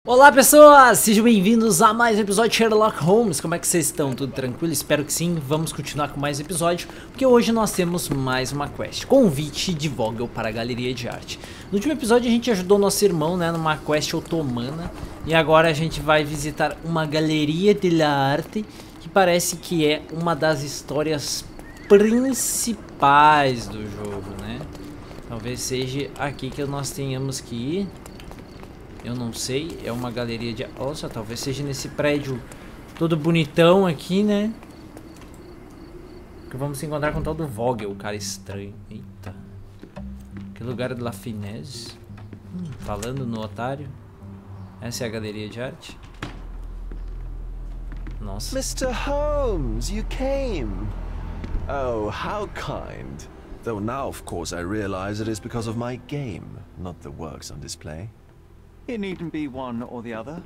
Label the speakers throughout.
Speaker 1: Olá pessoas, sejam bem-vindos a mais um episódio de Sherlock Holmes. Como é que vocês estão? Tudo tranquilo? Espero que sim. Vamos continuar com mais um episódio, porque hoje nós temos mais uma quest. Convite de Vogel para a galeria de arte. No último episódio a gente ajudou nosso irmão, né, numa quest otomana. E agora a gente vai visitar uma galeria de arte, que parece que é uma das histórias principais do jogo, né? Talvez seja aqui que nós tenhamos que ir. Eu não sei, é uma galeria de... Nossa, talvez seja nesse prédio todo bonitão aqui, né? Que vamos se encontrar com o tal do Vogel, o cara estranho. Eita. Que lugar de La Finesse. Falando no otário. Essa é a galeria de arte. Nossa.
Speaker 2: Mr. Holmes, you came. Oh, how kind. Though now, of course, I realize it is because of my game, not the works on display.
Speaker 3: It needn't be one or the other.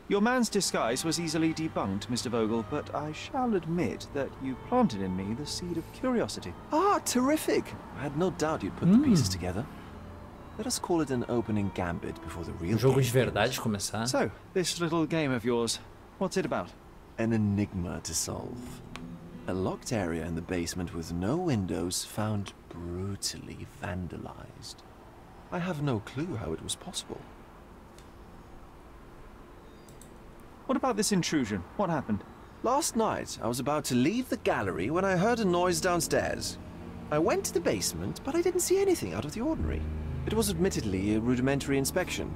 Speaker 3: Your man's disguise was easily debunked, Mr. Vogel, but I shall admit that you planted in me the seed of curiosity.
Speaker 2: Ah, terrific! I had no doubt you'd put the pieces together. Let us call it an opening gambit before the real
Speaker 1: Jogo
Speaker 2: game
Speaker 1: de verdade
Speaker 2: begins.
Speaker 1: começar.
Speaker 3: So, this little game of yours, what's it about?
Speaker 2: An enigma to solve. A locked area in the basement with no windows found brutally vandalized. I have no clue how it was possible.
Speaker 3: What about this intrusion? What happened?
Speaker 2: Last night, I was about to leave the gallery when I heard a noise downstairs. I went to the basement, but I didn't see anything out of the ordinary. It was admittedly a rudimentary inspection.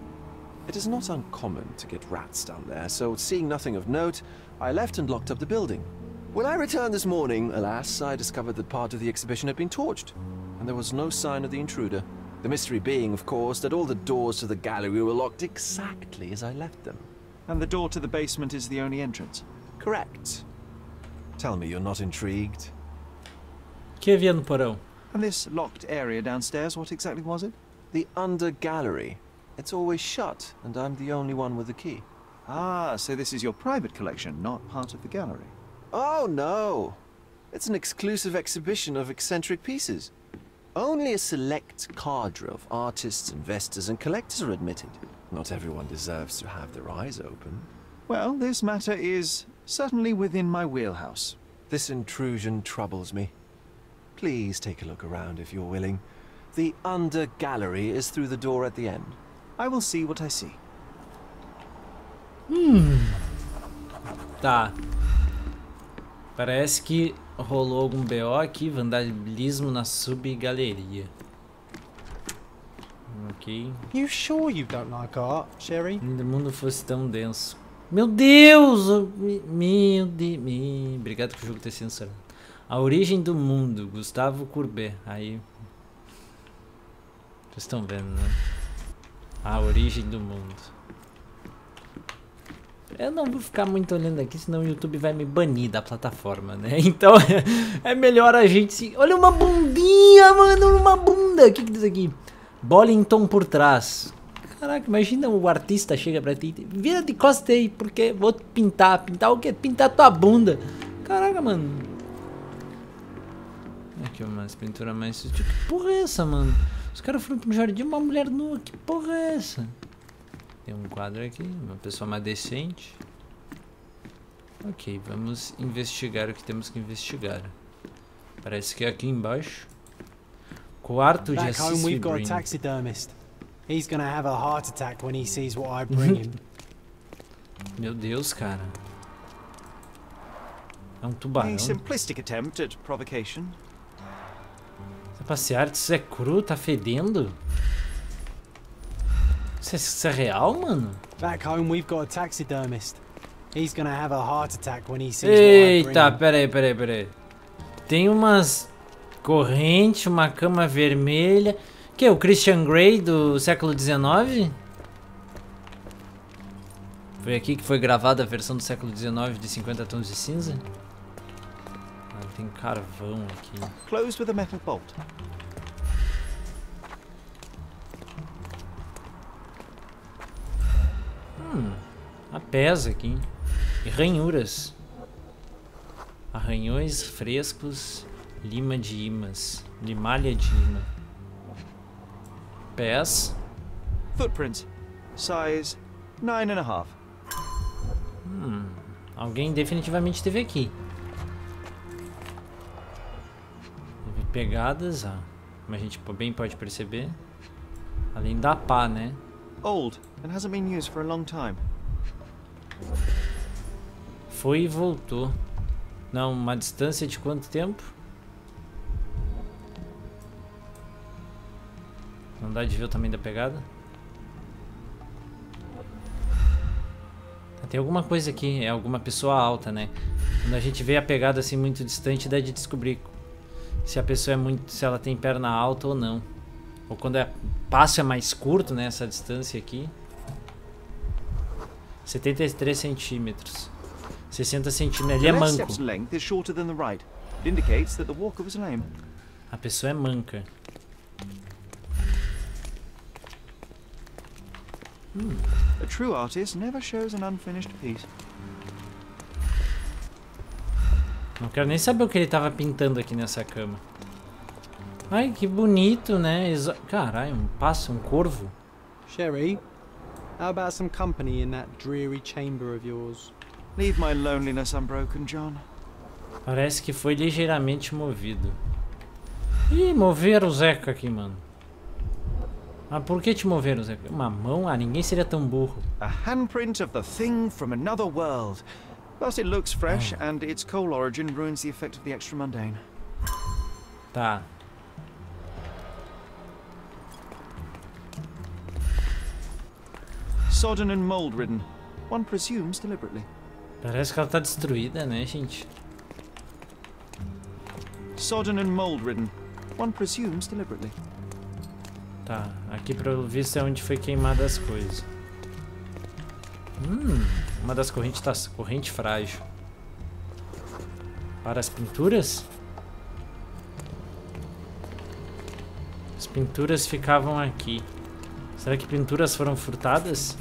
Speaker 2: It is not uncommon to get rats down there, so seeing nothing of note, I left and locked up the building. When I returned this morning, alas, I discovered that part of the exhibition had been torched, and there was no sign of the intruder. The mystery being, of course, that all the doors to the gallery were locked exactly as I left them.
Speaker 3: And the door to the basement is the only entrance?
Speaker 2: Correct. Tell me you're not intrigued.
Speaker 1: Que havia no porão?
Speaker 3: And this locked area downstairs, what exactly was it?
Speaker 2: The under gallery. It's always shut, and I'm the only one with the key.
Speaker 3: Ah, so this is your private collection, not part of the gallery.
Speaker 2: Oh, no. It's an exclusive exhibition of eccentric pieces. Only a select cadre of artists, investors, and collectors are admitted. Not everyone deserves to have their eyes open.
Speaker 3: Well, this matter is certainly within my wheelhouse.
Speaker 2: This intrusion troubles me. Please take a look around if you're willing. The under gallery is through the door at the end.
Speaker 3: I will see what I see.
Speaker 1: Tá. Parece que rolou algum BO aqui, vandalismo na subgaleria. Ok.
Speaker 4: You sure you don't like art, Sherry?
Speaker 1: Se o mundo fosse tão denso. Meu Deus! Meu Deus! Obrigado por o jogo ter sido censurado. A origem do mundo, Gustavo Courbet. Aí. Vocês estão vendo, né? A origem do mundo. Eu não vou ficar muito olhando aqui, senão o YouTube vai me banir da plataforma, né? Então é melhor a gente se... Olha uma bundinha, mano, uma bunda. O que diz aqui? Bollington por trás. Caraca, imagina o artista chega pra ti, vira de costa aí, porque vou pintar. Pintar o quê? Pintar tua bunda. Caraca, mano. Aqui umas pinturas mais sutil. Que porra é essa, mano? Os caras foram pro jardim, uma mulher nua. Que porra é essa? Tem um quadro aqui, uma pessoa mais decente. Ok, vamos investigar o que temos que investigar. Parece que é aqui embaixo. Quarto de
Speaker 4: Back home we've got a
Speaker 1: Assisi.
Speaker 4: taxidermist. He's gonna have a heart attack when he sees what I bring him.
Speaker 1: Meu Deus, cara. É um tubarão.
Speaker 3: A simplistic attempt at provocation.
Speaker 1: Essa passear, isso é cru, tá fedendo? Isso é real, mano?
Speaker 4: Back home we've got a taxidermist. He's gonna have a heart attack when he sees what I bring
Speaker 1: Eita,
Speaker 4: him.
Speaker 1: peraí. Tem umas correntes, uma cama vermelha. Que é o Christian Grey do século XIX? Foi aqui que foi gravada a versão do século XIX de 50 tons de cinza? Ah, tem carvão aqui.
Speaker 3: Closed with a metal bolt.
Speaker 1: A pesa aqui. E ranhuras. Arranhões frescos. Lima de imãs. Limalha de imã. Pés.
Speaker 3: Footprints. Size 9.5.
Speaker 1: Alguém definitivamente esteve aqui. Teve pegadas, como a gente bem pode perceber. Além da pá, né?
Speaker 3: Old and hasn't been used for a long time.
Speaker 1: Foi e voltou. Não, uma distância de quanto tempo? Não dá de ver o tamanho da pegada? Tem alguma coisa aqui, é alguma pessoa alta, né? Quando a gente vê a pegada assim muito distante, dá de descobrir se a pessoa é muito, se ela tem perna alta ou não. Ou quando o passo é mais curto, né? Essa distância aqui. 73 centímetros. 60 centímetros. Ele é manco. A pessoa é manca.
Speaker 3: A true artist never shows an unfinished piece.
Speaker 1: Não quero nem saber o que ele tava pintando aqui nessa cama. Ai, que bonito, né? Caralho, um pássaro, um corvo.
Speaker 4: Sherry, how about some company in that dreary chamber of yours?
Speaker 3: Leave my loneliness unbroken, John.
Speaker 1: Parece que foi ligeiramente movido. Ih, moveram o Zeca aqui, mano. Ah, por que te moveram, Zeca? Uma mão? Ah, ninguém seria tão burro.
Speaker 3: A handprint of the thing from another world. But it looks fresh and its coal origin ruins the effect of the extra mundane.
Speaker 1: Tá.
Speaker 3: Sodden and mold-ridden. One presumes deliberately.
Speaker 1: Parece que ela tá destruída, né, gente?
Speaker 3: Sodden and mold-ridden. One presumes deliberately.
Speaker 1: Tá, aqui pelo visto é onde foi queimada as coisas. Uma das correntes tá corrente frágil. Para as pinturas? As pinturas ficavam aqui. Será que pinturas foram furtadas?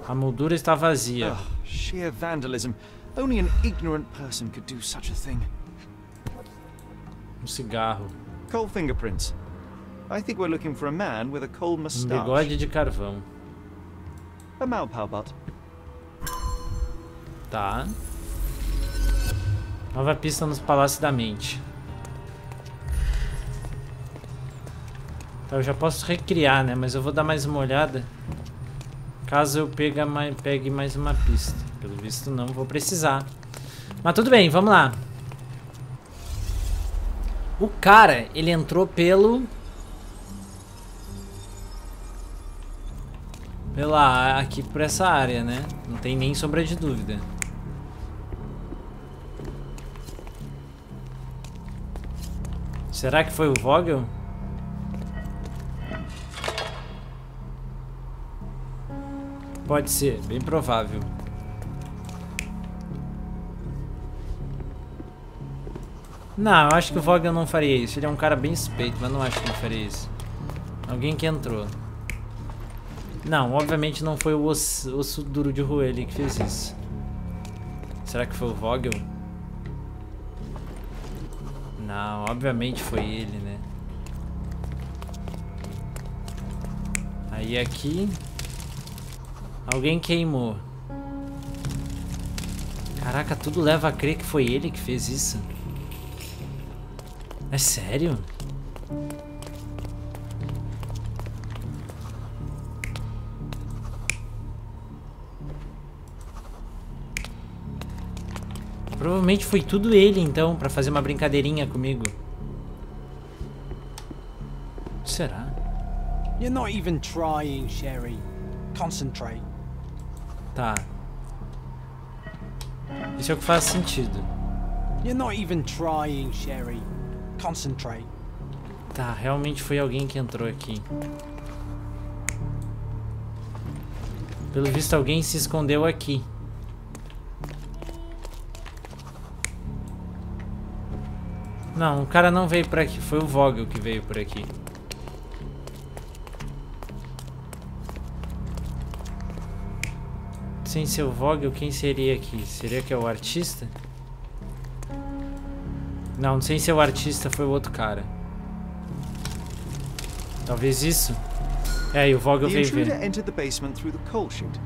Speaker 1: A moldura está vazia.
Speaker 3: Oh, sheer vandalism. Only an ignorant person could do such a thing.
Speaker 1: Um cigarro.
Speaker 3: Coal fingerprints. I think we're looking for a man with a coal mustache.
Speaker 1: Bigode de carvão.
Speaker 3: A Malpalbut.
Speaker 1: Tá. Nova pista nos Palácios da Mente. Tá, eu já posso recriar, né? Mas eu vou dar mais uma olhada. Caso eu pegue mais uma pista. Pelo visto não vou precisar. Mas tudo bem, vamos lá. O cara, ele entrou aqui por essa área, né? Não tem nem sombra de dúvida. Será que foi o Vogel? Pode ser, bem provável. Não, eu acho que o Vogel não faria isso. Ele é um cara bem suspeito, mas não acho que ele faria isso. Alguém que entrou. Não, obviamente não foi o osso duro de roer ali que fez isso. Será que foi o Vogel? Não, obviamente foi ele, né? Aí aqui... Alguém queimou. Caraca, tudo leva a crer que foi ele que fez isso. É sério? Provavelmente foi tudo ele, então, pra fazer uma brincadeirinha comigo. Será?
Speaker 4: You're not even trying, Sherry. Concentrate.
Speaker 1: Tá. Isso é o que faz sentido.
Speaker 4: You're not even trying, Sherry. Concentrate.
Speaker 1: Tá, realmente foi alguém que entrou aqui. Pelo visto, alguém se escondeu aqui. Não, o cara não veio por aqui. Foi o Vogel que veio por aqui. Sem ser o Vogel, quem seria aqui? Seria que é o artista? Não sei se é o artista, foi o outro cara. Talvez isso. É, e o Vogel
Speaker 3: The
Speaker 1: veio
Speaker 3: intruder
Speaker 1: ver.
Speaker 3: entered the basement through the coal chute.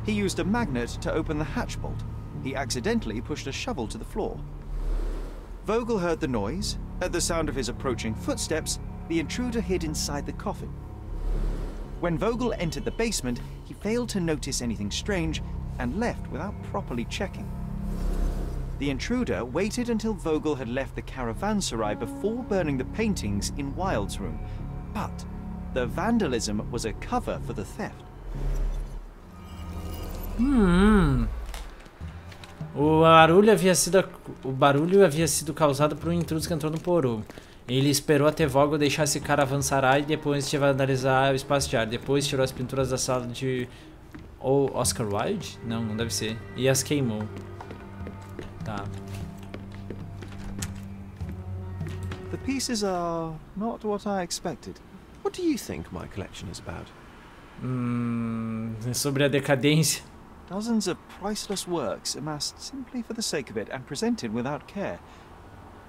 Speaker 3: He used a magnet to open the hatch bolt. He accidentally pushed a shovel to the floor. Vogel heard the noise. At the sound of his approaching footsteps, the intruder hid inside the coffin. When Vogel entered the basement, he failed to notice anything strange and left without properly checking. The intruder waited until Vogel had left the caravanserai before burning the paintings in Wilde's room. But the vandalism was a cover for the theft.
Speaker 1: O barulho havia sido causado por um intruso que entrou no porão. Ele esperou até Vogel deixar esse caravanserai e depois de vandalizar o espaço de ar. Depois tirou as pinturas da sala de Oscar Wilde? Não, não deve ser. E as queimou. Tá.
Speaker 3: The pieces are not what I expected.
Speaker 2: What do you think my collection is about?
Speaker 1: Sobre a decadência.
Speaker 3: Dozens of priceless works amassed simply for the sake of it and presented without care.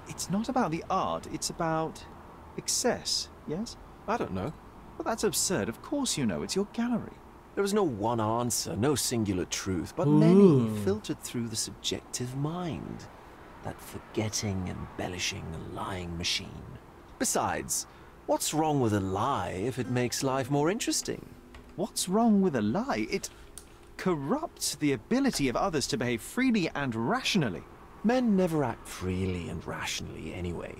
Speaker 3: It's not about the art, it's about excess, yes?
Speaker 2: I don't know.
Speaker 3: Well, that's absurd. Of course you know. It's your gallery.
Speaker 2: There is no one answer, no singular truth, but many filtered through the subjective mind. That forgetting, embellishing, lying machine. Besides, what's wrong with a lie if it makes life more interesting?
Speaker 3: What's wrong with a lie? It corrupts the ability of others to behave freely and rationally.
Speaker 2: Men never act freely and rationally anyway.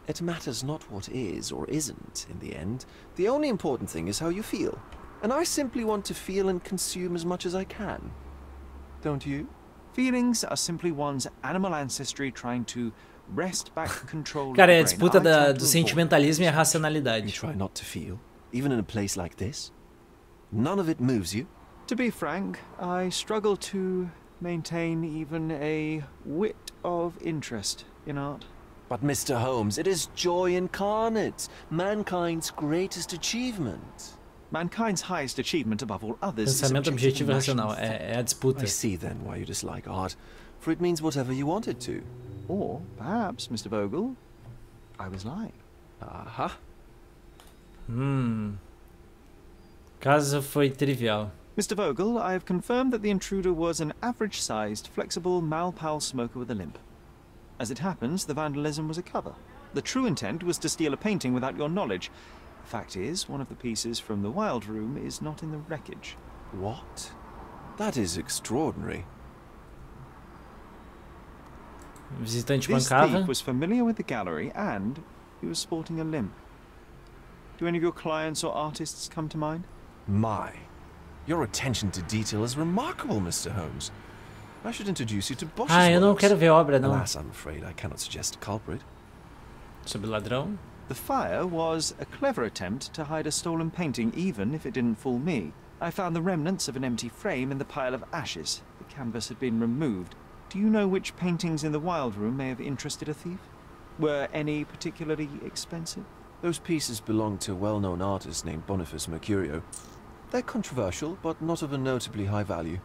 Speaker 2: It matters not what is or isn't in the end. The only important thing is how you feel. And I simply want to feel and consume as much as I can. Don't you?
Speaker 3: Feelings are simply one's animal ancestry trying to wrest back control of
Speaker 1: Cara,
Speaker 3: the
Speaker 1: é a
Speaker 3: brain.
Speaker 1: disputa
Speaker 3: I try
Speaker 1: do
Speaker 3: to
Speaker 1: sentimentalismo e a
Speaker 2: You
Speaker 1: racionalidade.
Speaker 2: try not to feel, even in a place like this? None of it moves you?
Speaker 3: To be frank, I struggle to maintain even a whit of interest in art.
Speaker 2: But Mr. Holmes, it is joy incarnate, mankind's greatest achievement.
Speaker 3: Mankind's highest achievement above all others is
Speaker 1: Pensamento
Speaker 3: objective
Speaker 1: objetivo e
Speaker 3: and
Speaker 1: racional.
Speaker 3: rational thought.
Speaker 1: É a disputa.
Speaker 2: I see then why you dislike art, for it means whatever you want it to.
Speaker 3: Or perhaps, Mr. Vogel, I was lying.
Speaker 2: Aha.
Speaker 1: Caso foi trivial.
Speaker 3: Mr. Vogel, I have confirmed that the intruder was an average-sized, flexible Malpal smoker with a limp. As it happens, the vandalism was a cover. The true intent was to steal a painting without your knowledge. The fact is, one of the pieces from the Wild Room is not in the wreckage.
Speaker 2: What? That is extraordinary.
Speaker 1: O visitante
Speaker 3: This
Speaker 1: bancava.
Speaker 3: thief was familiar with the gallery and he was sporting a limp. Do any of your clients or artists come to mind?
Speaker 2: My. Your attention to detail is remarkable, Mr. Holmes. I should introduce you to Bosch's
Speaker 1: Eu não
Speaker 2: works.
Speaker 1: quero ver obra, não.
Speaker 2: Alas, I'm afraid I cannot suggest a culprit.
Speaker 1: Sobre ladrão.
Speaker 3: The fire was a clever attempt to hide a stolen painting, even if it didn't fool me. I found the remnants of an empty frame in the pile of ashes. The canvas had been removed. Do you know which paintings in the Wild Room may have interested a thief? Were any particularly expensive?
Speaker 2: Those pieces belong to a well-known artist named Boniface Mercurio. They're controversial, but not of a notably high value.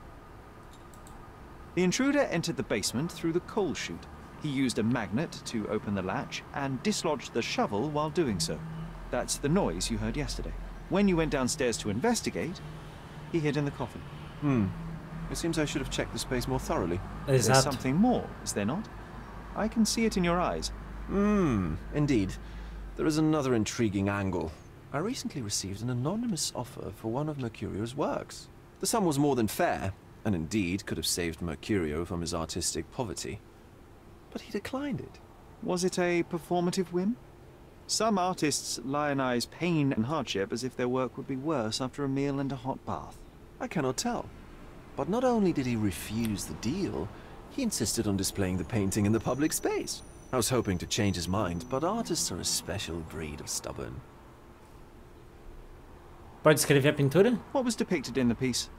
Speaker 3: The intruder entered the basement through the coal chute. He used a magnet to open the latch and dislodged the shovel while doing so. That's the noise you heard yesterday. When you went downstairs to investigate, he hid in the coffin.
Speaker 2: It seems I should have checked the space more thoroughly.
Speaker 3: There's
Speaker 1: Exato.
Speaker 3: something more, is there not? I can see it in your eyes.
Speaker 2: Indeed. There is another intriguing angle. I recently received an anonymous offer for one of Mercurio's works. The sum was more than fair, and indeed could have saved Mercurio from his artistic poverty. But he declined it.
Speaker 3: Was it a performative whim? Some artists lionize pain and hardship as if their work would be worse after a meal and a hot bath.
Speaker 2: I cannot tell. But not only did he refuse the deal, he insisted on displaying the painting in the public space. I was hoping to change his mind, but artists are a special breed of stubborn.
Speaker 1: Pode descrever a pintura?
Speaker 3: What was depicted in the piece?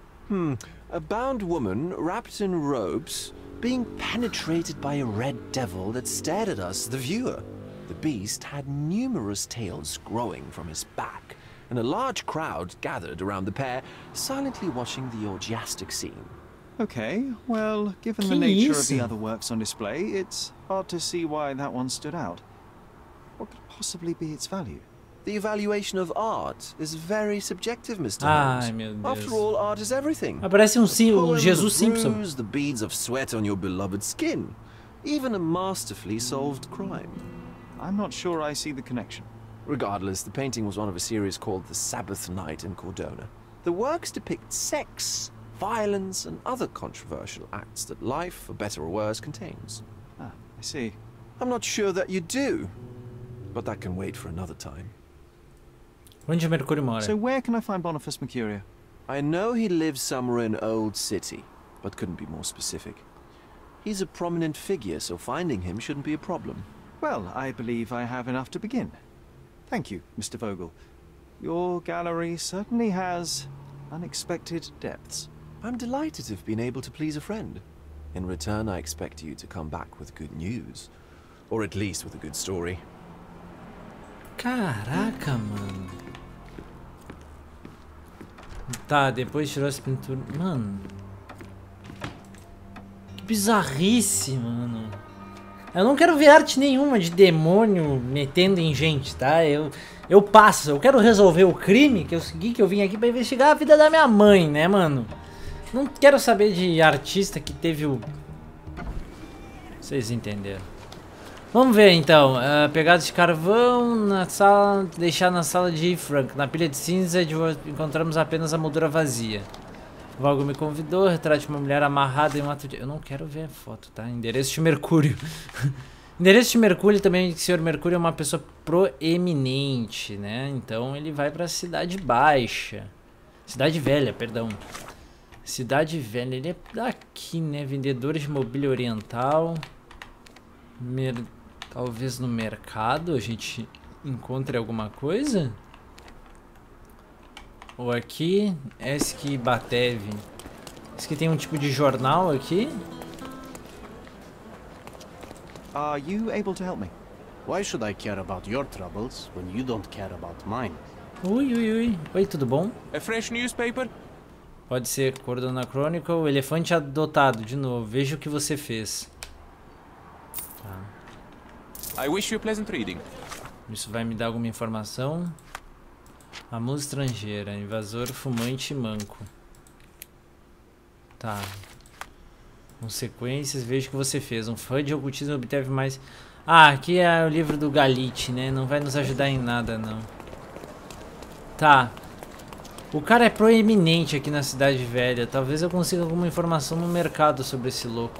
Speaker 2: A bound woman, wrapped in robes, being penetrated by a red devil that stared at us, the viewer. The beast had numerous tails growing from his back, and a large crowd gathered around the pair, silently watching the orgiastic scene.
Speaker 3: Okay, well, given
Speaker 1: Que
Speaker 3: the nature of the
Speaker 1: isso?
Speaker 3: other works on display, it's hard to see why that one stood out. What could possibly be its value?
Speaker 2: The evaluation of art is very subjective, Mr.
Speaker 1: Ai,
Speaker 2: Holmes.
Speaker 1: meu Deus.
Speaker 2: After all, art is everything.
Speaker 1: Parece um
Speaker 2: Poem,
Speaker 1: Jesus
Speaker 2: the
Speaker 1: Simpson.
Speaker 2: bruise, the beads of sweat on your beloved skin. Even a masterfully solved crime.
Speaker 3: I'm not sure I see the connection.
Speaker 2: Regardless, the painting was one of a series called The Sabbath Night in Cordona. The works depict sex, violence, and other controversial acts that life, for better or worse, contains.
Speaker 3: Ah, I see.
Speaker 2: I'm not sure that you do, but that can wait for another time.
Speaker 1: Onde o Mercúrio mora?
Speaker 3: So where can I find Boniface Mercurio?
Speaker 2: I know he lives somewhere in Old City, but couldn't be more specific. He's a prominent figure, so finding him shouldn't be a problem.
Speaker 3: Well, I believe I have enough to begin. Thank you, Mr. Vogel. Your gallery certainly has unexpected depths.
Speaker 2: I'm delighted to have been able to please a friend. In return, I expect you to come back with good news. Or at least with a good story.
Speaker 1: Caraca, mano. Tá, depois tirou essa pintura. Mano. Que bizarrice, mano. Eu não quero ver arte nenhuma de demônio metendo em gente, tá? Eu passo. Eu quero resolver o crime que eu segui, que eu vim aqui pra investigar a vida da minha mãe, né, mano? Não quero saber de artista que teve o... Vocês entenderam. Vamos ver então, pegada de carvão na sala, deixar na sala de Frank. Na pilha de cinza encontramos apenas a moldura vazia. Vogel me convidou, retrato de uma mulher amarrada em um ato de... Eu não quero ver a foto, tá? Endereço de Mercúrio. Endereço de Mercúrio também, que o senhor Mercúrio é uma pessoa proeminente, né? Então ele vai pra Cidade Baixa. Cidade Velha, perdão. Cidade Velha, ele é daqui, né? Vendedor de mobília oriental. Talvez no mercado a gente encontre alguma coisa? Ou aqui, Esquibatev. Esse aqui tem um tipo de jornal aqui.
Speaker 3: Are you able to help me?
Speaker 5: Why should I care about your troubles when you don't care about mine?
Speaker 1: Ui, ui, ui. Oi, tudo bom?
Speaker 6: A fresh newspaper?
Speaker 1: Pode ser Cordona Chronicle, elefante adotado, de novo. Veja o que você fez. Tá.
Speaker 6: I wish you pleasant reading.
Speaker 1: Isso vai me dar alguma informação? A música estrangeira, invasor, fumante e manco. Tá. Consequências, veja o que você fez. Um fã de ocultismo obteve mais... Ah, aqui é o livro do Galite, né? Não vai nos ajudar em nada, não. Tá. O cara é proeminente aqui na Cidade Velha. Talvez eu consiga alguma informação no mercado sobre esse louco.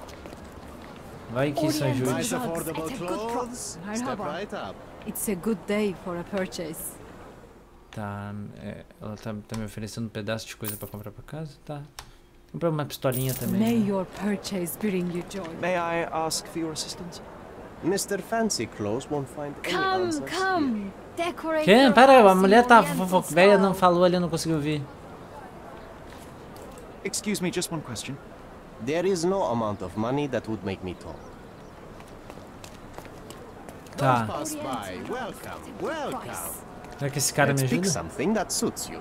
Speaker 1: Vai que isso ajude.
Speaker 5: Nice affordable clothes. Step right up.
Speaker 7: It's a good day for a purchase.
Speaker 1: Tá, ela tá me oferecendo um pedaço de coisa pra comprar pra casa? Tá. Comprar uma pistolinha também.
Speaker 7: May
Speaker 1: Né?
Speaker 7: your purchase bring you joy.
Speaker 3: May I ask for your assistance?
Speaker 5: Mr. Fancy Clothes won't find any answers here.
Speaker 7: Come, decorate.
Speaker 1: Que?
Speaker 7: your
Speaker 1: Para, a
Speaker 7: house in
Speaker 1: mulher tá
Speaker 7: Oriental
Speaker 1: velha, não
Speaker 7: style.
Speaker 1: falou ali, eu não consegui ouvir.
Speaker 3: Excuse me, just one question.
Speaker 5: There is no amount of money that would make me talk.
Speaker 1: Tá.
Speaker 5: Pass by. Welcome. Welcome.
Speaker 1: Será que esse cara me
Speaker 5: Let's pick
Speaker 1: ajuda?
Speaker 5: something that suits you.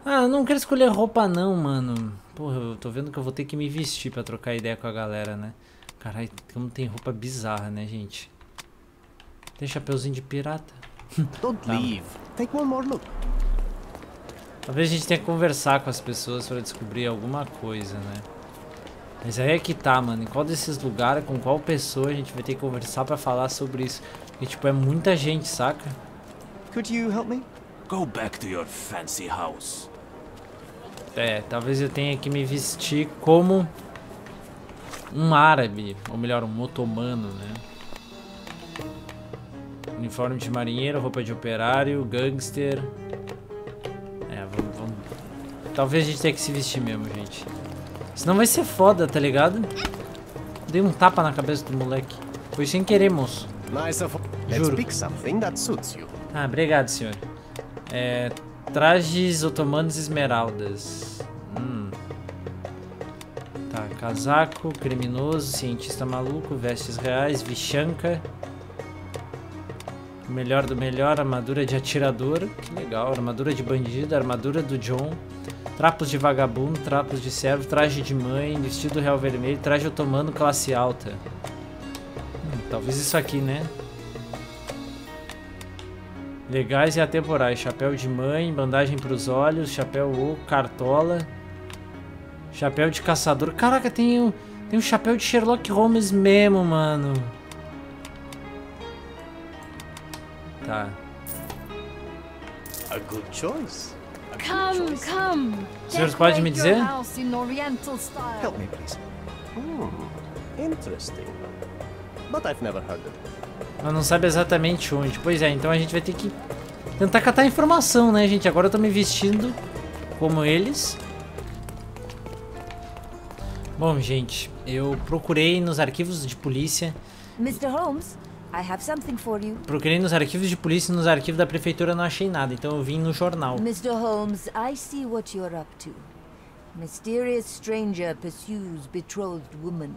Speaker 1: Ah, eu não quero escolher roupa não, mano. Porra, eu tô vendo que eu vou ter que me vestir pra trocar ideia com a galera, né? Caralho, como tem roupa bizarra, né, gente? Tem chapeuzinho de pirata.
Speaker 5: Don't
Speaker 1: Tá.
Speaker 5: leave. Take one more look.
Speaker 1: Talvez a gente tenha que conversar com as pessoas pra descobrir alguma coisa, né? Mas aí é que tá, mano. Em qual desses lugares, com qual pessoa a gente vai ter que conversar pra falar sobre isso? Porque, tipo, é muita gente, saca?
Speaker 3: Could you help me?
Speaker 6: Go back to your fancy house.
Speaker 1: É, talvez eu tenha que me vestir como um árabe, ou melhor, um otomano, né? Uniforme de marinheiro, roupa de operário, gangster. É, vamos... Talvez a gente tenha que se vestir mesmo, gente. Senão vai ser foda, tá ligado? Dei um tapa na cabeça do moleque. Foi sem querer, moço.
Speaker 5: Nice Let's
Speaker 1: Juro.
Speaker 5: pick something that suits you.
Speaker 1: Ah, obrigado, senhor. Trajes otomanos esmeraldas. Tá, casaco, criminoso, cientista maluco, vestes reais, vichanca. O melhor do melhor, armadura de atirador. Que legal, armadura de bandido, armadura do John. Trapos de vagabundo, trapos de servo, traje de mãe, vestido real vermelho, traje otomano classe alta. Talvez isso aqui, né? Legais e atemporais. Chapéu de mãe, bandagem pros olhos, chapéu oco, cartola. Chapéu de caçador. Caraca, tem um chapéu de Sherlock Holmes mesmo, mano. Tá.
Speaker 5: A good choice.
Speaker 7: Come, come.
Speaker 1: O senhor pode me dizer?
Speaker 3: Help me, please.
Speaker 5: Interesting. But I've never heard of it.
Speaker 1: Mas não sabe exatamente onde. Pois é, então a gente vai ter que tentar catar informação, né, gente? Agora eu tô me vestindo como eles. Bom, gente, eu procurei nos arquivos de polícia.
Speaker 8: Mr. Holmes, I have something for you.
Speaker 1: Procurei nos arquivos de polícia e nos arquivos da prefeitura, não achei nada. Então eu vim no jornal.
Speaker 8: Mr. Holmes, I see what you're up to. Mysterious stranger pursues betrothed woman.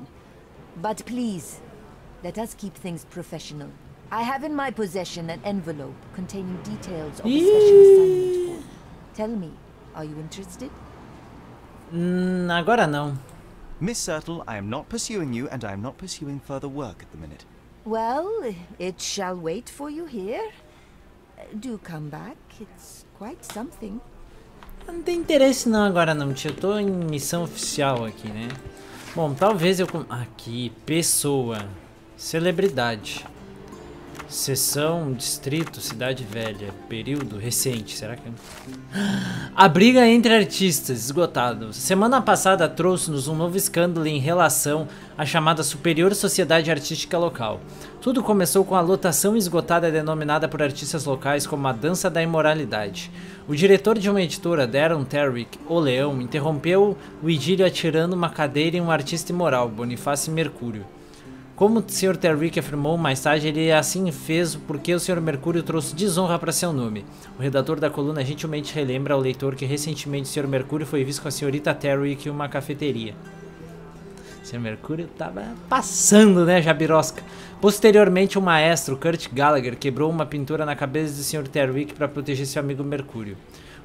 Speaker 8: But please, let us keep things professional. I have in my possession an envelope containing details of a special assignment form. Tell me, are you interested?
Speaker 1: Agora não.
Speaker 3: Miss Sertle, I am not pursuing you, and I am not pursuing further work at the minute.
Speaker 8: Well, it shall wait for you here. Do come back, it's quite something.
Speaker 1: Não tem interesse não agora não, tia. Eu tô em missão oficial aqui, né? Bom, talvez eu... Aqui, pessoa. Celebridade. Seção, distrito, cidade velha. Período recente, será que... A briga entre artistas, esgotado. Semana passada trouxe-nos um novo escândalo em relação à chamada superior sociedade artística local. Tudo começou com a lotação esgotada denominada por artistas locais como a dança da imoralidade. O diretor de uma editora, Darren Terrick, o Leão, interrompeu o idílio atirando uma cadeira em um artista imoral, Bonifácio Mercúrio. Como o Sr. Terrick afirmou mais tarde, ele assim fez porque o Sr. Mercúrio trouxe desonra para seu nome. O redator da coluna gentilmente relembra ao leitor que recentemente o Sr. Mercúrio foi visto com a Srta. Terrick em uma cafeteria. O Sr. Mercúrio tava passando, né, Jabirosca? Posteriormente, o maestro Kurt Gallagher quebrou uma pintura na cabeça do Sr. Terrick para proteger seu amigo Mercúrio.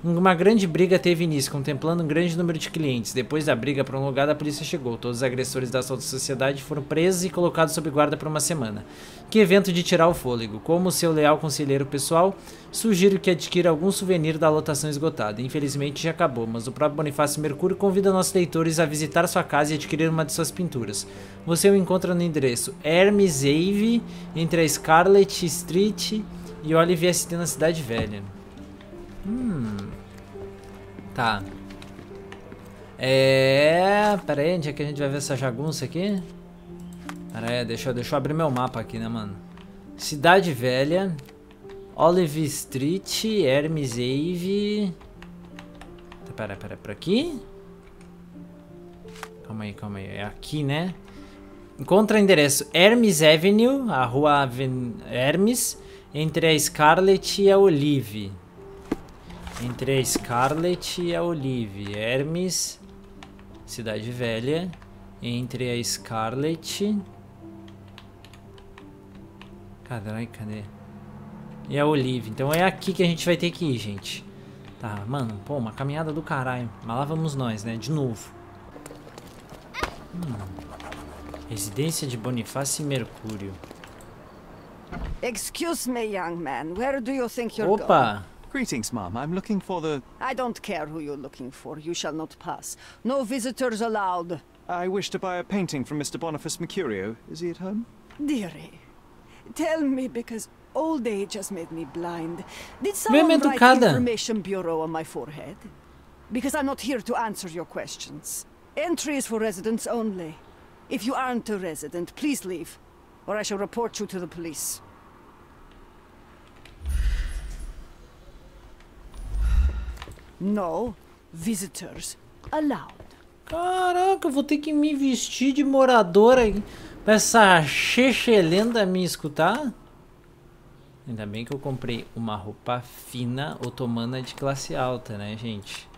Speaker 1: Uma grande briga teve início, contemplando um grande número de clientes. Depois da briga prolongada, a polícia chegou. Todos os agressores da alta sociedade foram presos e colocados sob guarda por uma semana. Que evento de tirar o fôlego. Como seu leal conselheiro pessoal, sugiro que adquira algum souvenir da lotação esgotada. Infelizmente já acabou, mas o próprio Bonifácio Mercúrio convida nossos leitores a visitar sua casa e adquirir uma de suas pinturas. Você o encontra no endereço Hermes Ave, entre a Scarlet Street e Olivier St. na Cidade Velha. Tá. Pera aí, onde é que a gente vai ver essa jagunça aqui? Pera aí, deixa eu abrir meu mapa aqui, né, mano? Cidade Velha, Olive Street, Hermes Ave. Pera, por aqui? Calma aí, é aqui, né? Encontra endereço Hermes Avenue, a rua Hermes, entre a Scarlet e a Olive. Entre a Scarlet e a Olive. Hermes, Cidade Velha. Entre a Scarlet. Cadê? E a Olive. Então é aqui que a gente vai ter que ir, gente. Tá, mano, pô, uma caminhada do caralho. Mas lá vamos nós, né? De novo. Residência de Bonifácio e Mercúrio.
Speaker 9: Excuse me, young man. Where do you think you're going?
Speaker 1: Opa!
Speaker 3: Greetings, ma'am. I'm looking for the...
Speaker 9: I don't care who you're looking for. You shall not pass. No visitors allowed.
Speaker 3: I wish to buy a painting from Mr. Boniface Mercurio. Is he at home?
Speaker 9: Dearie, tell me, because old age has made me blind. Did someone write Information Bureau on my forehead? Because I'm not here to answer your questions. Entry is for residents only. If you aren't a resident, please leave, or I shall report you to the police. No visitors allowed.
Speaker 1: Caraca, eu vou ter que me vestir de moradora pra essa chechelenda me escutar? Ainda bem que eu comprei uma roupa fina otomana de classe alta, né, gente?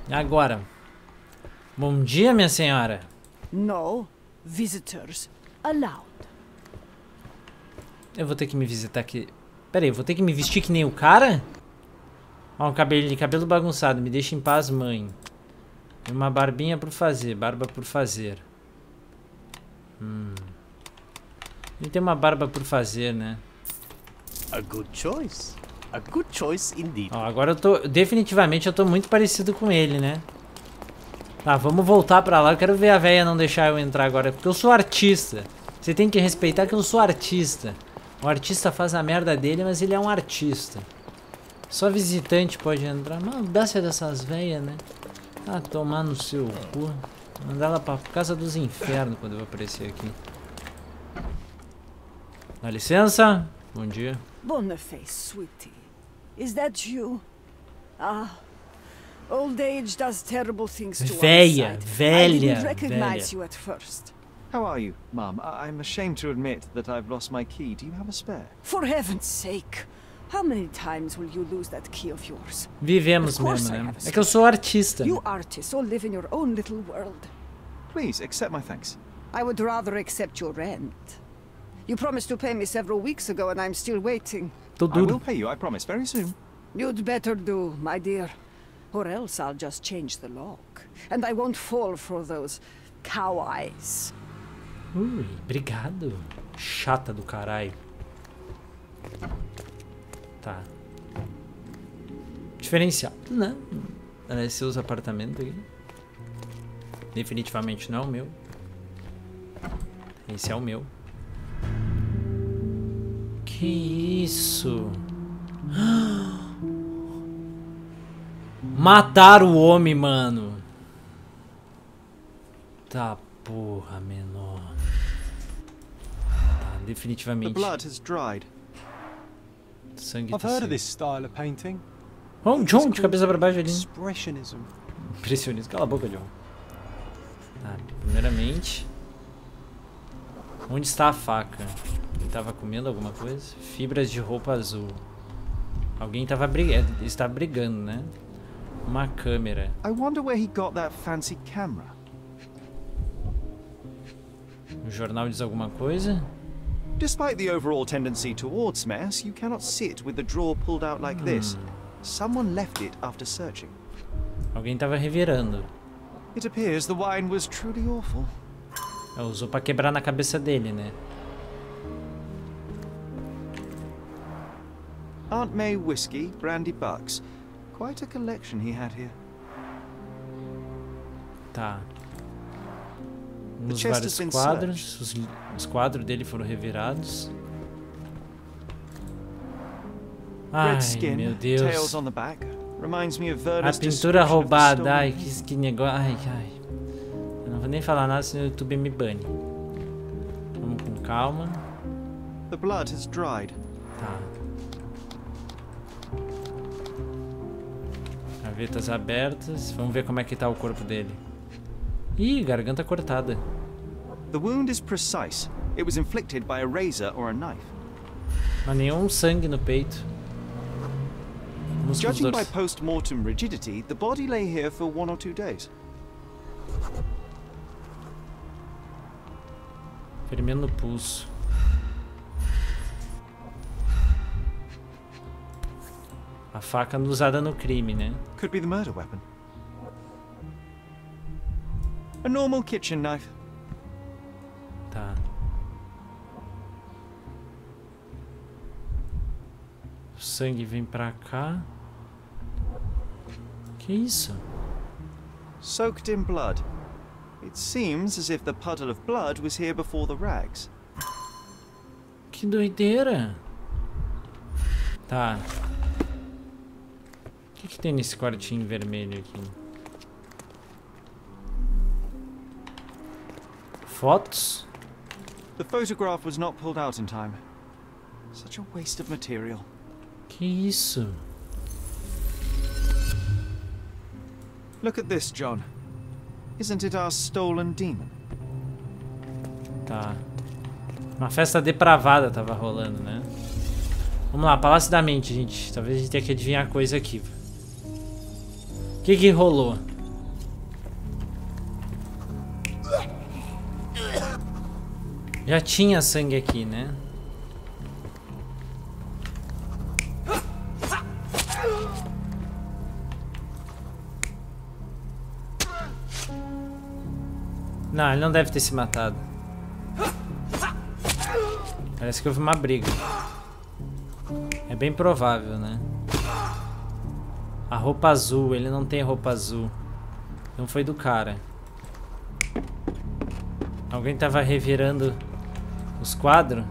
Speaker 1: Agora. Bom dia, minha senhora.
Speaker 9: No visitors allowed.
Speaker 1: Eu vou ter que me visitar aqui. Pera aí, eu vou ter que me vestir que nem o cara? Ó, um cabelo bagunçado. Me deixa em paz, mãe. Tem uma barbinha por fazer. Barba por fazer. Ele tem uma barba por fazer, né?
Speaker 5: A good choice. A good choice indeed.
Speaker 1: Ó, agora eu tô... Definitivamente eu tô muito parecido com ele, né? Tá, vamos voltar pra lá. Eu quero ver a véia não deixar eu entrar agora. Porque eu sou artista. Você tem que respeitar que eu sou artista. O artista faz a merda dele, mas ele é um artista. Só visitante pode entrar. Mano, dá-se dessas véias, né? Ah, tomar no seu cu. Mandar ela pra casa dos infernos quando eu aparecer aqui. Dá licença. Bom dia.
Speaker 9: Boniface, sweetie. Is that you? Ah, old age does terrible things to
Speaker 1: Velha, velha,
Speaker 9: I didn't recognize
Speaker 1: velha.
Speaker 9: you at first.
Speaker 3: How are you, Mum? I'm ashamed to admit that I've lost my key. Do you have a spare?
Speaker 9: For heaven's sake. How many times will you lose that key of yours?
Speaker 1: Vivemos mesmo, né? É que eu sou artista.
Speaker 9: You artists all live in your own little world.
Speaker 3: Please, accept my thanks.
Speaker 9: I would rather accept your rent. You promised to pay me several weeks ago and I'm still waiting.
Speaker 1: Tô
Speaker 3: I will
Speaker 1: duro.
Speaker 3: pay you, I promise, very soon.
Speaker 9: You'd better do, my dear. Or else I'll just change the lock. And I won't fall for those cow eyes.
Speaker 1: Ui, obrigado. Chata do caralho. Tá. Diferencial. Não. É seus apartamentos aqui. Definitivamente não é o meu. Esse é o meu. Que isso? Mataram o homem, mano. Tá porra, menor. Tá, definitivamente.
Speaker 3: The blood has dried.
Speaker 1: Sangue
Speaker 4: I've
Speaker 1: tá
Speaker 4: heard of
Speaker 1: seco.
Speaker 4: this style of painting.
Speaker 1: Oh, John, de cabeça pra baixo ali.
Speaker 4: Expressionism.
Speaker 1: Impressionista. Cala a boca, John. Tá, primeiramente. Onde está a faca? Ele tava comendo alguma coisa? Fibras de roupa azul. Alguém tava brigando. Está brigando, né? Uma câmera.
Speaker 3: I wonder where he got that fancy camera.
Speaker 1: O jornal diz alguma coisa?
Speaker 3: Despite the overall tendency towards mess, you cannot sit with the drawer pulled out like this. Someone left it after searching.
Speaker 1: Alguém tava revirando.
Speaker 3: It appears the wine was truly awful.
Speaker 1: Usou pra quebrar na cabeça dele, né?
Speaker 3: Aunt May whiskey, brandy bucks. Quite a collection he had here.
Speaker 1: Tá.
Speaker 3: The
Speaker 1: Nos
Speaker 3: chest
Speaker 1: vários
Speaker 3: has been
Speaker 1: quadros. Os quadros dele foram revirados. Ai,
Speaker 3: Red skin,
Speaker 1: meu Deus.
Speaker 3: tails on the back. Reminds me of
Speaker 1: A
Speaker 3: Verda's
Speaker 1: pintura
Speaker 3: description of the
Speaker 1: roubada.
Speaker 3: stolen
Speaker 1: Ai,
Speaker 3: key.
Speaker 1: que negócio. Ai, ai. Eu não vou nem falar nada, senão o YouTube me bane. Vamos com calma.
Speaker 3: The blood has dried.
Speaker 1: Tá. Gavetas abertas. Vamos ver como é que tá o corpo dele. Ih, garganta cortada.
Speaker 3: The wound is precise. It was inflicted by a razor or a knife.
Speaker 1: Mas nenhum sangue no peito. Músculos
Speaker 3: Judging by
Speaker 1: dorsais.
Speaker 3: post-mortem rigidity, the body lay here for 1 or 2 days.
Speaker 1: Ferimento no pulso. A faca usada no crime, né?
Speaker 3: Could be the murder weapon. A normal kitchen knife.
Speaker 1: Tá. O sangue vem pra cá. Que isso?
Speaker 3: Soaked in blood. It seems as if the puddle of blood was here before the rags.
Speaker 1: Que doideira. Tá. O que tem nesse quartinho vermelho aqui? Fotos?
Speaker 3: The photograph was not pulled out in time. Such a waste of material.
Speaker 1: Que isso?
Speaker 3: Look at this, John. Isn't it our stolen demon?
Speaker 1: Tá. Uma festa depravada tava rolando, né? Vamos lá, Palácio da Mente, gente. Talvez a gente tenha que adivinhar coisa aqui. O que rolou? Já tinha sangue aqui, né? Não, ele não deve ter se matado. Parece que houve uma briga. É bem provável, né? A roupa azul, ele não tem roupa azul. Não foi do cara. Alguém tava revirando os quadros?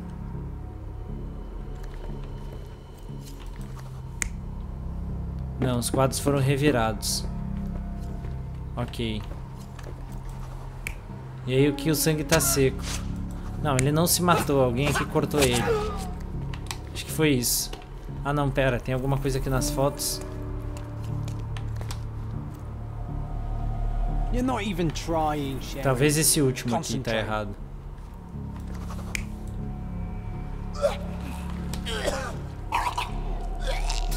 Speaker 1: Não, os quadros foram revirados. Ok. E aí o que o sangue tá seco? Não, ele não se matou. Alguém aqui cortou ele. Acho que foi isso. Ah não, pera. Tem alguma coisa aqui nas fotos?
Speaker 4: You're not even trying, Sherry.
Speaker 1: Talvez esse último aqui tá errado.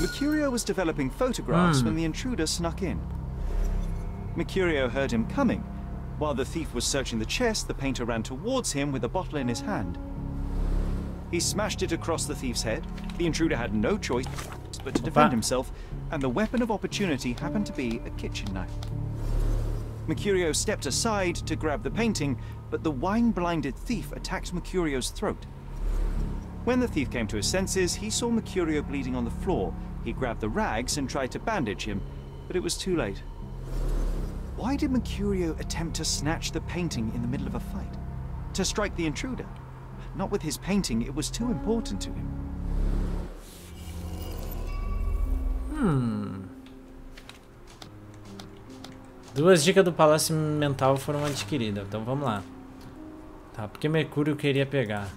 Speaker 3: Mercurio was developing photographs when the intruder snuck in. Mercurio heard him coming. While the thief was searching the chest, the painter ran towards him with a bottle in his hand. He smashed it across the thief's head. The intruder had no choice but to defend himself, and the weapon of opportunity happened to be a kitchen knife. Mercurio stepped aside to grab the painting, but the wine-blinded thief attacked Mercurio's throat. When the thief came to his senses, he saw Mercurio bleeding on the floor. He grabbed the rags and tried to bandage him, but it was too late. Why did Mercurio attempt to snatch the painting in the middle of a fight? To strike the intruder? Not with his painting, it was too important to him.
Speaker 1: Duas dicas do Palácio Mental foram adquiridas, então vamos lá. Tá, porque Mercúrio queria pegar?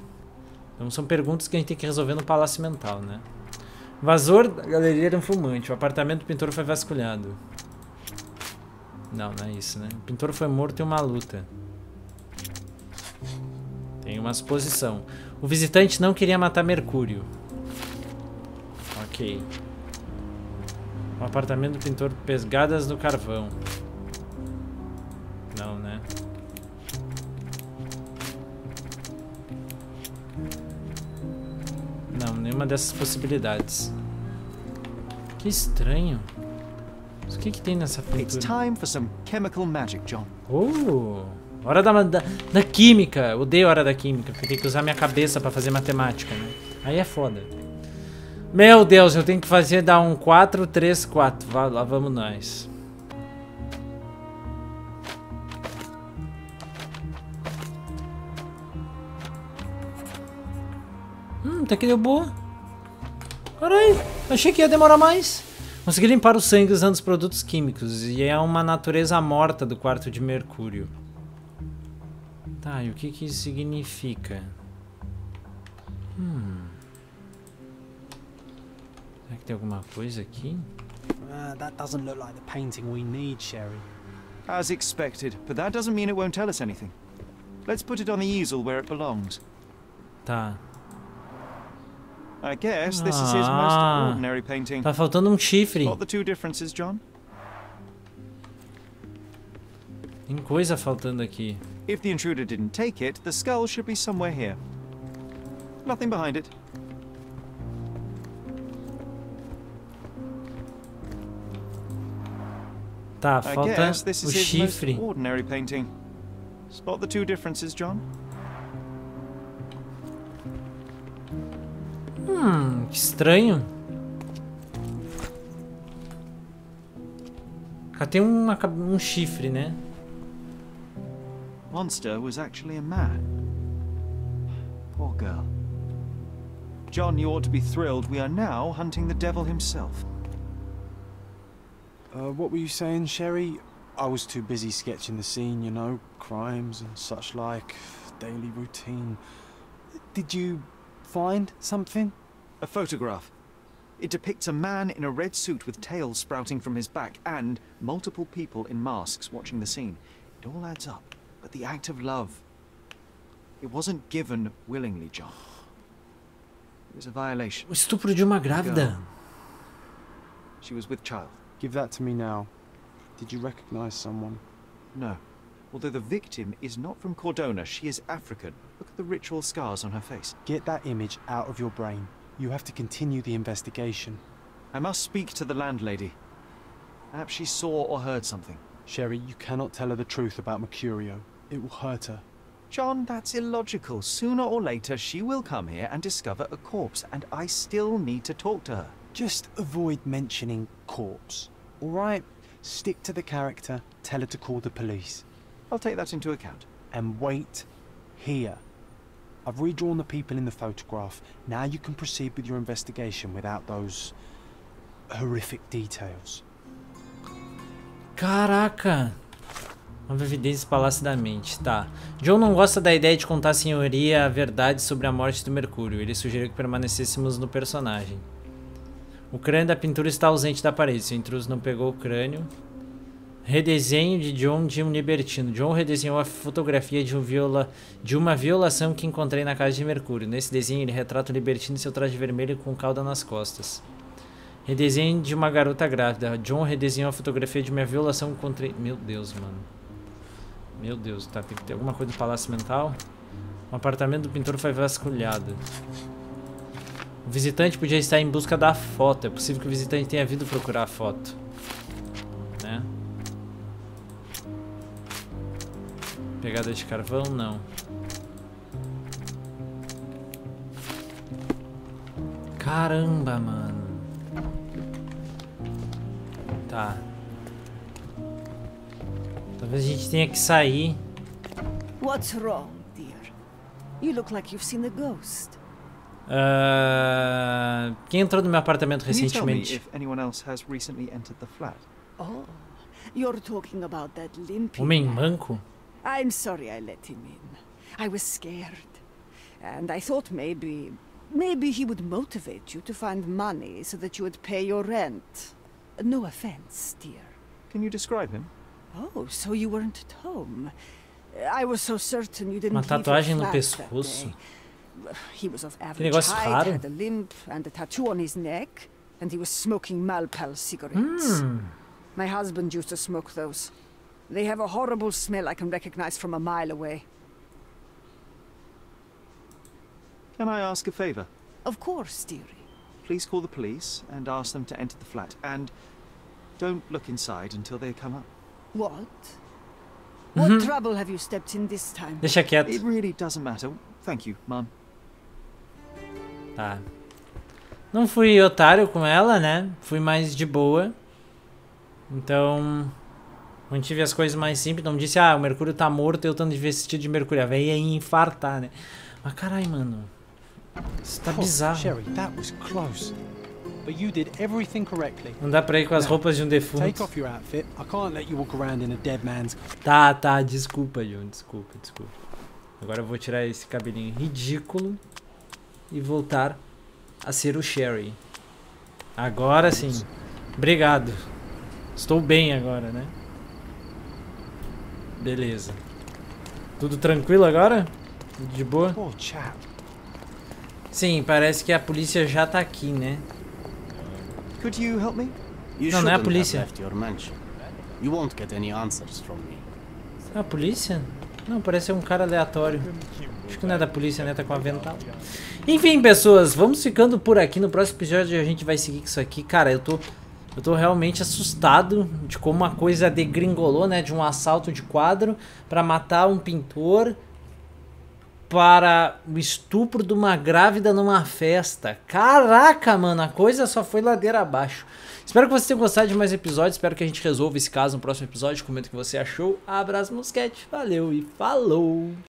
Speaker 1: Então são perguntas que a gente tem que resolver no Palácio Mental, né? Invasor da galeria era um fumante. O apartamento do pintor foi vasculhado. Não, não é isso, né? O pintor foi morto em uma luta. Tem uma suposição. O visitante não queria matar Mercúrio. Ok. O apartamento do pintor, pesgadas no carvão. Não, né? Não, nenhuma dessas possibilidades. Que estranho. O que tem nessa pintura?
Speaker 3: It's time for some chemical magic, John.
Speaker 1: Hora da química. Eu odeio a hora da química, porque tem que usar minha cabeça pra fazer matemática, né? Aí é foda. Meu Deus, eu tenho que fazer dar um 4, 3, 4. Lá vamos nós. Até que deu boa. Caralho, achei que ia demorar mais. Consegui limpar o sangue usando os produtos químicos. E é uma natureza morta do quarto de Mercúrio. Tá, e o que isso significa? Será que tem alguma coisa aqui?
Speaker 4: That doesn't look like the painting we need, Sherry.
Speaker 3: As expected, but that doesn't mean it won't tell us anything. Let's put it on the easel where it belongs.
Speaker 1: Tá.
Speaker 3: I guess this is his most ordinary painting.
Speaker 1: Tá faltando chifre.
Speaker 3: Spot the two differences, John?
Speaker 1: Tem coisa faltando aqui.
Speaker 3: If the intruder didn't take it, the skull should be somewhere here. Nothing behind it.
Speaker 1: Tá, falta
Speaker 3: I guess this is his
Speaker 1: chifre.
Speaker 3: most ordinary painting. Spot the two differences, John?
Speaker 1: Que estranho. Cá tem um chifre, né?
Speaker 3: Monster was actually a man. Poor girl. John, you ought to be thrilled. We are now hunting the devil himself.
Speaker 4: What were you saying, Sherry? I was too busy sketching the scene, you know, crimes and such like, daily routine. Did you find something?
Speaker 3: A photograph. It depicts a man in a red suit with tails sprouting from his back and multiple people in masks watching the scene. It all adds up. But the act of love, it wasn't given willingly, John. It was a violation.
Speaker 1: O estupro de uma grávida.
Speaker 3: She was with child.
Speaker 4: Give that to me now. Did you recognize someone?
Speaker 3: No. Although the victim is not from Cordona, she is African. Look at the ritual scars on her face.
Speaker 4: Get that image out of your brain. You have to continue the investigation.
Speaker 3: I must speak to the landlady. Perhaps she saw or heard something.
Speaker 4: Sherry, you cannot tell her the truth about Mercurio. It will hurt her.
Speaker 3: John, that's illogical. Sooner or later, she will come here and discover a corpse, and I still need to talk to her.
Speaker 4: Just avoid mentioning corpse, all right? Stick to the character, tell her to call the police.
Speaker 3: I'll take that into account.
Speaker 4: And wait here. I've redrawn the people in the photograph. Now you can proceed with your investigation without those horrific details.
Speaker 1: Caraca! Nova evidência do Palácio da Mente. Tá. John não gosta da ideia de contar à senhoria a verdade sobre a morte do Mercúrio. Ele sugeriu que permanecêssemos no personagem. O crânio da pintura está ausente da parede. Seu intruso não pegou o crânio. Redesenho de John de um libertino. John redesenhou a fotografia de uma violação que encontrei na casa de Mercúrio. Nesse desenho ele retrata o libertino em seu traje vermelho com cauda nas costas. Redesenho de uma garota grávida. John redesenhou a fotografia de uma violação que encontrei... Meu Deus, mano. Meu Deus, tá, tem que ter alguma coisa do Palácio Mental. O apartamento do pintor foi vasculhado. O visitante podia estar em busca da foto. É possível que o visitante tenha vindo procurar a foto. Né? Pegada de carvão, não. Caramba, mano. Tá. Talvez a gente tenha que sair.
Speaker 9: What's wrong, dear? You look like you've seen a ghost.
Speaker 1: Quem entrou no meu apartamento recentemente?
Speaker 3: If anyone else has recently entered the flat.
Speaker 9: Oh, you're talking about that limpy
Speaker 1: Homem
Speaker 9: man.
Speaker 1: manco?
Speaker 9: I'm sorry I let him in. I was scared. And I thought maybe he would motivate you to find money so that you would pay your rent. No offense, dear.
Speaker 3: Can you describe him?
Speaker 9: Oh, so you weren't at home. I was so certain you didn't
Speaker 1: Uma tatuagem
Speaker 9: leave
Speaker 1: no
Speaker 9: your flat
Speaker 1: pescoço.
Speaker 9: that day. He was of
Speaker 1: Que
Speaker 9: average
Speaker 1: negócio
Speaker 9: height,
Speaker 1: raro.
Speaker 9: had a limp and a tattoo on his neck, and he was smoking Malpal cigarettes. My husband used to smoke those. They have a horrible smell I can recognize from a mile away.
Speaker 3: Can I ask a favor?
Speaker 9: Of course, dearie.
Speaker 3: Please call the police and ask them to enter the flat. And don't look inside until they come up.
Speaker 9: What? What trouble have you stepped in this time?
Speaker 1: Deixa quieto.
Speaker 3: It really doesn't matter. Thank you, Mum.
Speaker 1: Tá. Não fui otário com ela, né? Fui mais de boa. Então... mantive as coisas mais simples. Não disse, o Mercúrio tá morto e eu tô vestido de Mercúrio. A véia ia infartar, né? Mas caralho, mano. Isso tá bizarro.
Speaker 4: Sherry, that was close. But you did everything correctly.
Speaker 1: Não dá pra ir com as roupas de um defunto.
Speaker 4: Take off your outfit. I can't let you walk around in a dead man's...
Speaker 1: Tá. Desculpa, John. Desculpa. Agora eu vou tirar esse cabelinho ridículo e voltar a ser o Sherry. Agora sim. Obrigado. Estou bem agora, né? Beleza. Tudo tranquilo agora? Tudo de boa? Sim, parece que a polícia já tá aqui, né?
Speaker 3: Could you help me?
Speaker 1: Não, não é a polícia.
Speaker 5: You won't get any answers from me.
Speaker 1: É a polícia? Não, parece um cara aleatório. Acho que não é da polícia, né? Tá com avental. Enfim, pessoas, vamos ficando por aqui. No próximo episódio a gente vai seguir com isso aqui. Cara, eu tô realmente assustado de como a coisa degringolou, né? De um assalto de quadro pra matar um pintor, para o estupro de uma grávida numa festa. Caraca, mano, a coisa só foi ladeira abaixo. Espero que você tenha gostado de mais episódios. Espero que a gente resolva esse caso no próximo episódio. Comenta o que você achou. Abraço, Molusqueti. Valeu e falou!